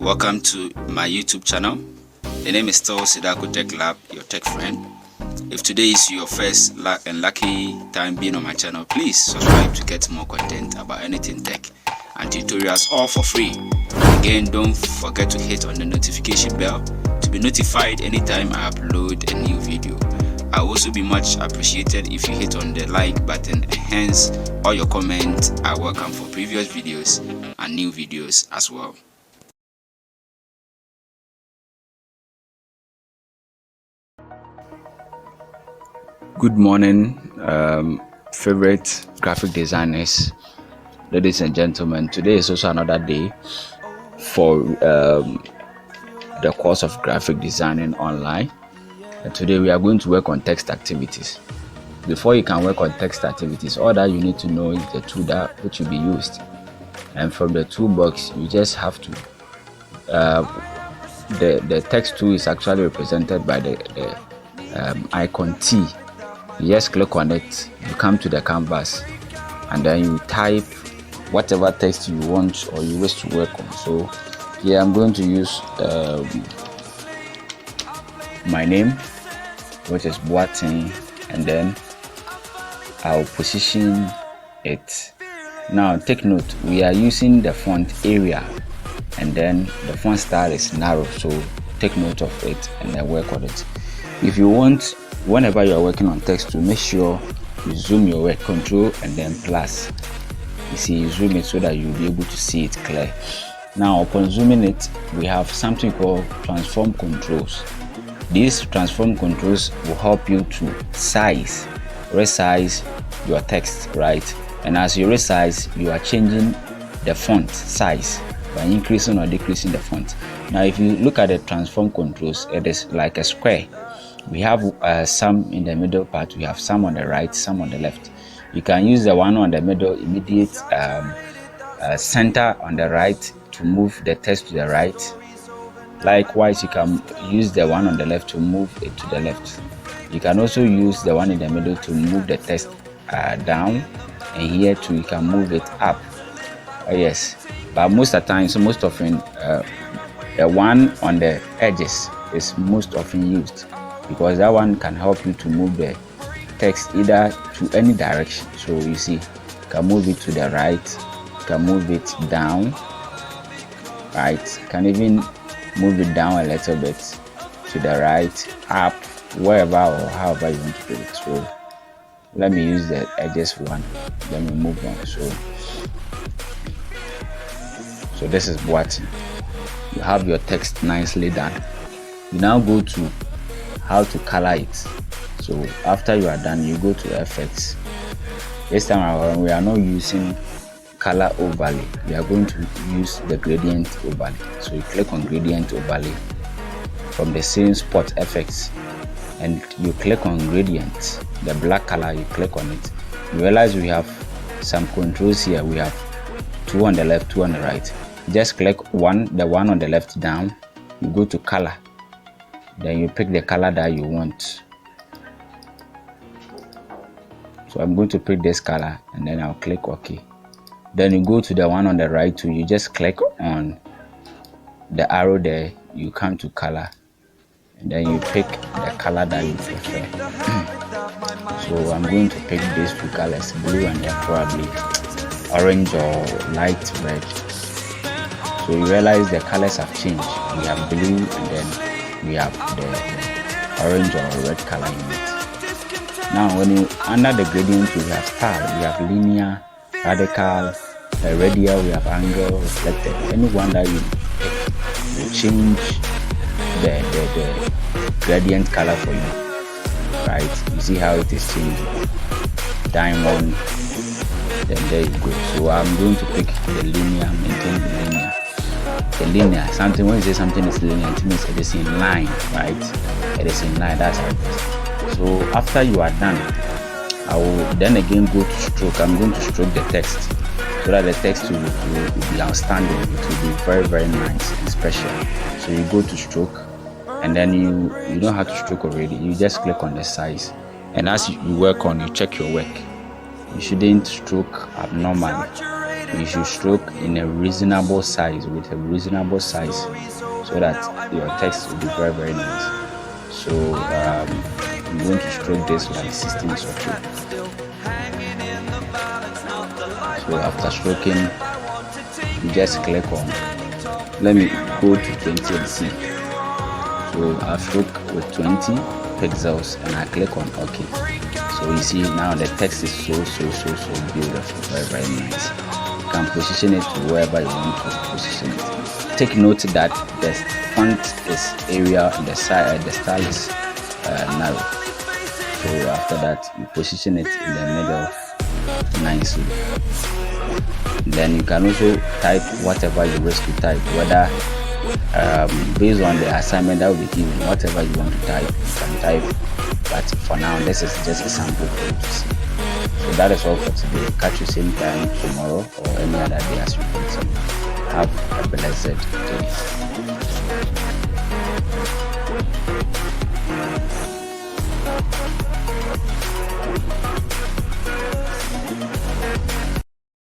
Welcome to my YouTube channel. The name is still Sidakotechlab, your tech friend. If today is your first and lucky time being on my channel, please subscribe to get more content about anything tech and tutorials, all for free. Again, don't forget to hit on the notification bell to be notified anytime I upload a new video. I will also be much appreciated if you hit on the like button, and hence all your comments are welcome for previous videos and new videos as well. Good morning, favorite graphic designers, ladies and gentlemen. Today is also another day for the course of graphic designing online. And today we are going to work on text activities. Before you can work on text activities, all that you need to know is the tool that which will be used. And from the toolbox, you just have to the text tool is actually represented by the icon T. You just click on it, you come to the canvas, and then you type whatever text you want or you wish to work on. So here I'm going to use my name, which is Barter, and then I'll position it. Now take note, we are using the font Arial, and then the font style is narrow, so take note of it and then work on it. If you want, whenever you are working on text, to make sure you zoom your work, Control and then plus. You see, you zoom it so that you'll be able to see it clear. Now upon zooming it, we have something called transform controls. These transform controls will help you to resize your text, right? And as you resize, you are changing the font size by increasing or decreasing the font. Now if you look at the transform controls, it is like a square. We have some in the middle part, we have some on the right, some on the left. You can use the one on the middle, immediate center on the right, to move the text to the right. Likewise, you can use the one on the left to move it to the left. You can also use the one in the middle to move the text down, and here too you can move it up. Yes, but most of the time, so most often the one on the edges is most often used, because that one can help you to move the text either to any direction. So you see, you can move it to the right, you can move it down, right, you can even move it down a little bit to the right, up, wherever or however you want to do it. So let me use the edges one, let me move on. So this is what you have your text nicely done. You now go to how to color it. So after you are done, you go to effects. This time around, we are not using color overlay, we are going to use the gradient overlay. So you click on gradient overlay from the same spot, effects, and you click on gradient, the black color, you click on it. You realize we have some controls here. We have two on the left, two on the right. Just click the one on the left down, you go to color, then you pick the color that you want. So I'm going to pick this color, and then I'll click OK. Then you go to the one on the right too, you just click on the arrow there, you come to color, and then you pick the color that you prefer. So I'm going to pick these two colors, blue and then probably orange or light red. So you realize the colors have changed. We have blue, and then we have the orange or red color in it. Now when you under the gradient, we have style, we have linear, radical, radial, we have angle, reflected. Any one that you pick will change the gradient color for you, right? You see how it is changing. Diamond, then there you go. So I'm going to pick the linear, maintain the linear. The linear, something, when you say something is linear, it means it is in line, right? It is in line, that's how it is. So after you are done, I will then again go to stroke. I'm going to stroke the text so that the text will be outstanding. It will be very, very nice and special. So you go to stroke, and then you know how to stroke already. You just click on the size, and as you work on, you check your work. You shouldn't stroke abnormally. you should stroke in a reasonable size, with a reasonable size, so that your text will be very, very nice. So I'm going to stroke this like 16 is okay. So after stroking, you just click on, let me go to 20 and see. So I stroke with 20 pixels and I click on OK. So you see now the text is so beautiful, very, very nice. You can position it to wherever you want to position it. Take note that the font is Arial and the style is narrow. So after that, you position it in the middle nicely. Then you can also type whatever you wish to type, whether based on the assignment that will be given, whatever you want to type, you can type. But for now, this is just a sample for you to see. So that is all for today. Catch you same time tomorrow or any other day as you continue. Have a blessed day.